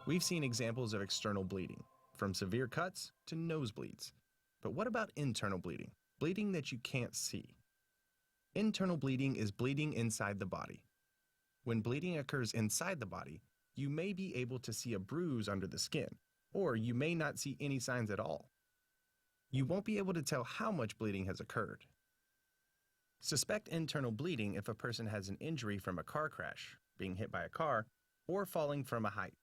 We've seen examples of external bleeding, from severe cuts to nosebleeds. But what about internal bleeding? Bleeding that you can't see. Internal bleeding is bleeding inside the body. When bleeding occurs inside the body, you may be able to see a bruise under the skin, or you may not see any signs at all. You won't be able to tell how much bleeding has occurred. Suspect internal bleeding if a person has an injury from a car crash, being hit by a car, or falling from a height.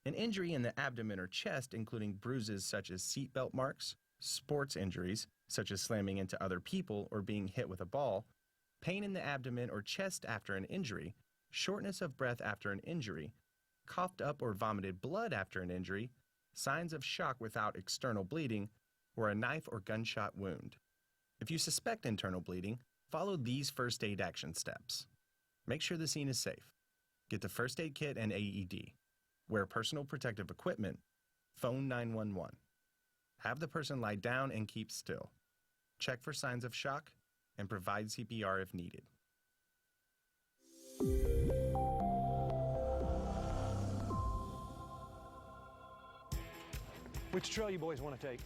An injury in the abdomen or chest, including bruises such as seatbelt marks, sports injuries, such as slamming into other people or being hit with a ball, pain in the abdomen or chest after an injury, shortness of breath after an injury, coughed up or vomited blood after an injury, signs of shock without external bleeding, or a knife or gunshot wound. If you suspect internal bleeding, follow these first aid action steps. Make sure the scene is safe. Get the first aid kit and AED. Wear personal protective equipment. Phone 911. Have the person lie down and keep still. Check for signs of shock and provide CPR if needed. Which trail you boys want to take?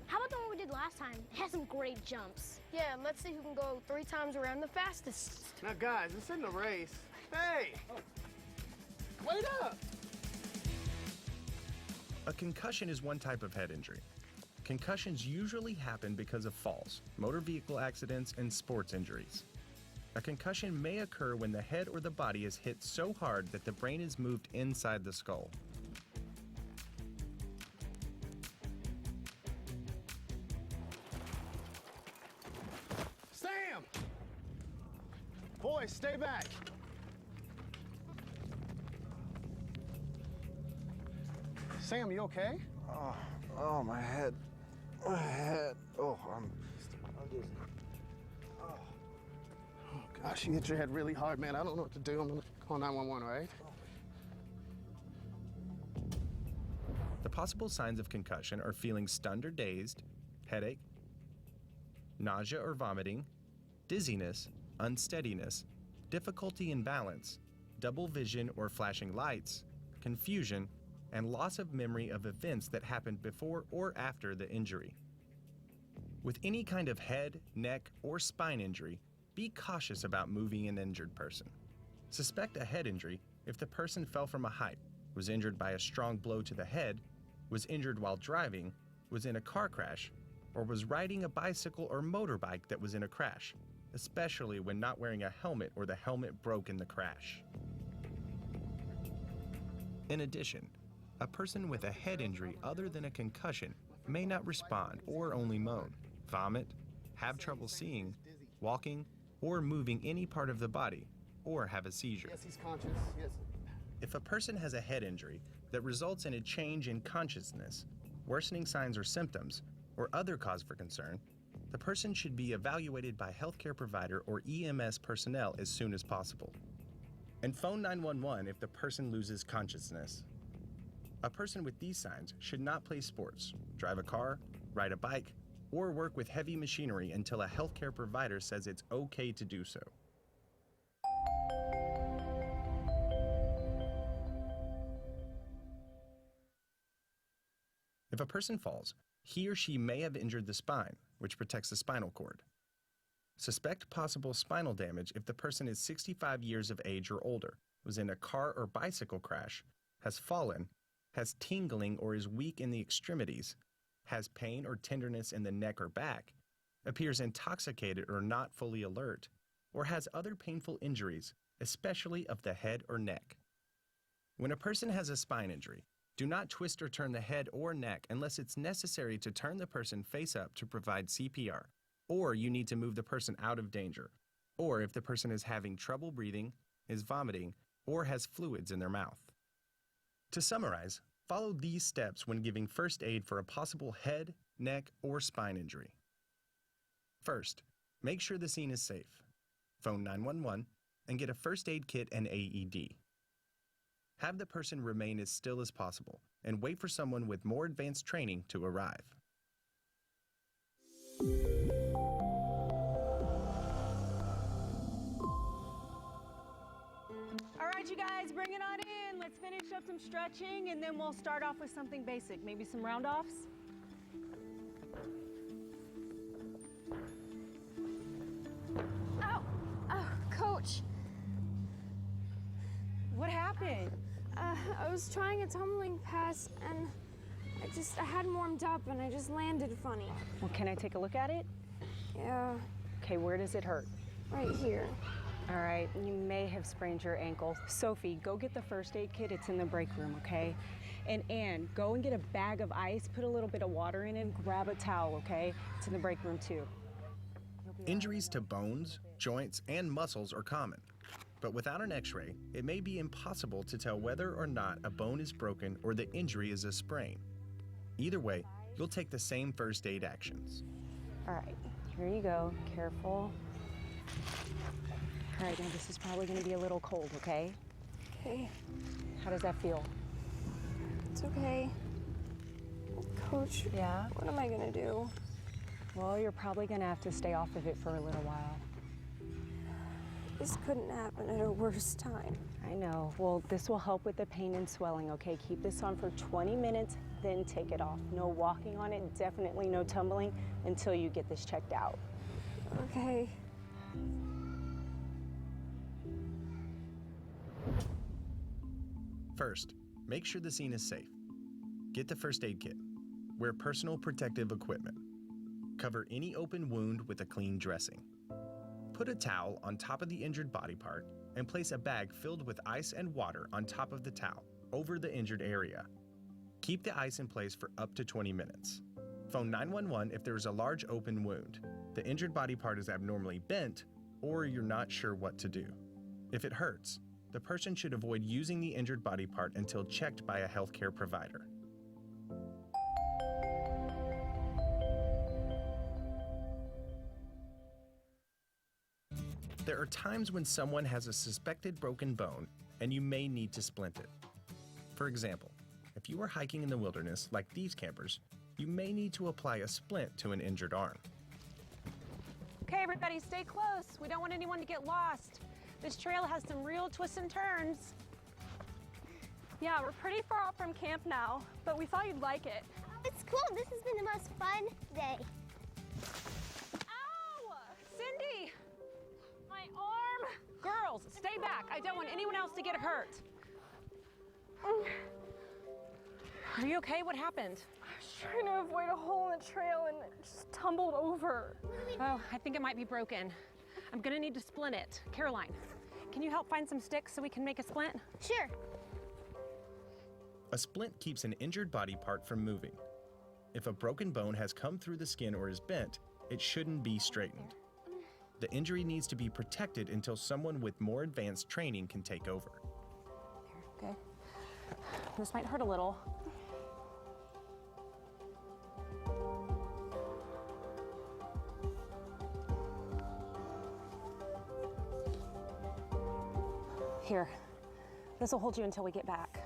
How about the one we did last time? It has some great jumps. Yeah, let's see who can go 3 times around the fastest. Now, guys, this isn't a race. Hey! Oh. Wait up! A concussion is one type of head injury. Concussions usually happen because of falls, motor vehicle accidents, and sports injuries. A concussion may occur when the head or the body is hit so hard that the brain is moved inside the skull. Sam! Boys, stay back. Sam, you okay? Oh, my head. My head. Oh, I'm dizzy. Oh, gosh, you hit your head really hard, man. I don't know what to do. I'm gonna call 911, right? The possible signs of concussion are feeling stunned or dazed, headache, nausea or vomiting, dizziness, unsteadiness, difficulty in balance, double vision or flashing lights, confusion, and loss of memory of events that happened before or after the injury. With any kind of head, neck, or spine injury, be cautious about moving an injured person. Suspect a head injury if the person fell from a height, was injured by a strong blow to the head, was injured while driving, was in a car crash, or was riding a bicycle or motorbike that was in a crash, especially when not wearing a helmet or the helmet broke in the crash. In addition, a person with a head injury other than a concussion may not respond or only moan, vomit, have trouble seeing, walking, or moving any part of the body, or have a seizure. Yes, he's conscious. Yes. If a person has a head injury that results in a change in consciousness, worsening signs or symptoms, or other cause for concern, the person should be evaluated by a healthcare provider or EMS personnel as soon as possible. And phone 911 if the person loses consciousness. A person with these signs should not play sports, drive a car, ride a bike, or work with heavy machinery until a healthcare provider says it's okay to do so. If a person falls, he or she may have injured the spine, which protects the spinal cord. Suspect possible spinal damage if the person is 65 years of age or older, was in a car or bicycle crash, has fallen, has tingling or is weak in the extremities, has pain or tenderness in the neck or back, appears intoxicated or not fully alert, or has other painful injuries, especially of the head or neck. When a person has a spine injury, do not twist or turn the head or neck unless it's necessary to turn the person face up to provide CPR, or you need to move the person out of danger, or if the person is having trouble breathing, is vomiting, or has fluids in their mouth. To summarize, follow these steps when giving first aid for a possible head, neck, or spine injury. First, make sure the scene is safe. Phone 911 and get a first aid kit and AED. Have the person remain as still as possible and wait for someone with more advanced training to arrive. All right, you guys, bring it on in. Let's finish up some stretching and then we'll start off with something basic, maybe some round-offs. Ow! Oh, Coach. What happened? I was trying a tumbling pass and I hadn't warmed up and I just landed funny. Well, can I take a look at it? Yeah, Okay, where does it hurt? right here. All right, you may have sprained your ankle. Sophie, go get the first aid kit. It's in the break room, okay? And Ann, go and get a bag of ice, put a little bit of water in it, and grab a towel, okay? It's in the break room too. Injuries to bones, joints, and muscles are common. But without an x-ray, it may be impossible to tell whether or not a bone is broken or the injury is a sprain. Either way, you'll take the same first aid actions. All right, here you go, careful. All right, now this is probably gonna be a little cold, okay? Okay, How does that feel? it's okay. Coach, Yeah? what am I gonna do? Well, you're probably gonna have to stay off of it for a little while. This couldn't happen at a worse time. I know. Well, this will help with the pain and swelling, okay? Keep this on for 20 minutes, then take it off. No walking on it, definitely no tumbling until you get this checked out. Okay. First, make sure the scene is safe. Get the first aid kit. Wear personal protective equipment. Cover any open wound with a clean dressing. Put a towel on top of the injured body part and place a bag filled with ice and water on top of the towel over the injured area. Keep the ice in place for up to 20 minutes. Phone 911 if there is a large open wound, the injured body part is abnormally bent, or you're not sure what to do. If it hurts, the person should avoid using the injured body part until checked by a healthcare provider. There are times when someone has a suspected broken bone and you may need to splint it. For example, if you are hiking in the wilderness like these campers, you may need to apply a splint to an injured arm. Okay, everybody, stay close. We don't want anyone to get lost. This trail has some real twists and turns. Yeah, we're pretty far out from camp now, but we thought you'd like it. It's cool. This has been the most fun day. Ow! Cindy! My arm! Girls, stay back. I don't want anyone else to get hurt. Are you okay? What happened? I was trying to avoid a hole in the trail and it just tumbled over. Oh, I think it might be broken. I'm gonna need to splint it. Caroline, can you help find some sticks so we can make a splint? Sure. A splint keeps an injured body part from moving. If a broken bone has come through the skin or is bent, it shouldn't be straightened. The injury needs to be protected until someone with more advanced training can take over. Here, okay. This might hurt a little. Here, this will hold you until we get back.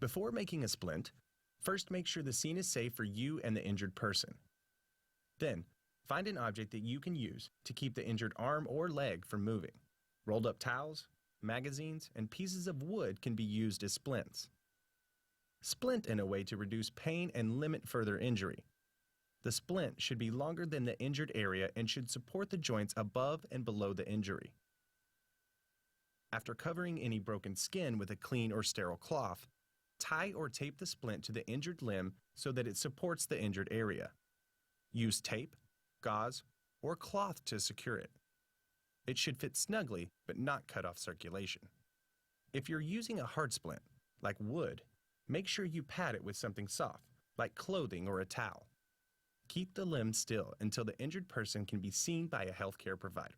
Before making a splint, first make sure the scene is safe for you and the injured person. Then, find an object that you can use to keep the injured arm or leg from moving. Rolled up towels, magazines, and pieces of wood can be used as splints. Splint in a way to reduce pain and limit further injury. The splint should be longer than the injured area and should support the joints above and below the injury. After covering any broken skin with a clean or sterile cloth, tie or tape the splint to the injured limb so that it supports the injured area. Use tape, gauze, or cloth to secure it. It should fit snugly but not cut off circulation. If you're using a hard splint, like wood, make sure you pad it with something soft, like clothing or a towel. Keep the limb still until the injured person can be seen by a healthcare provider.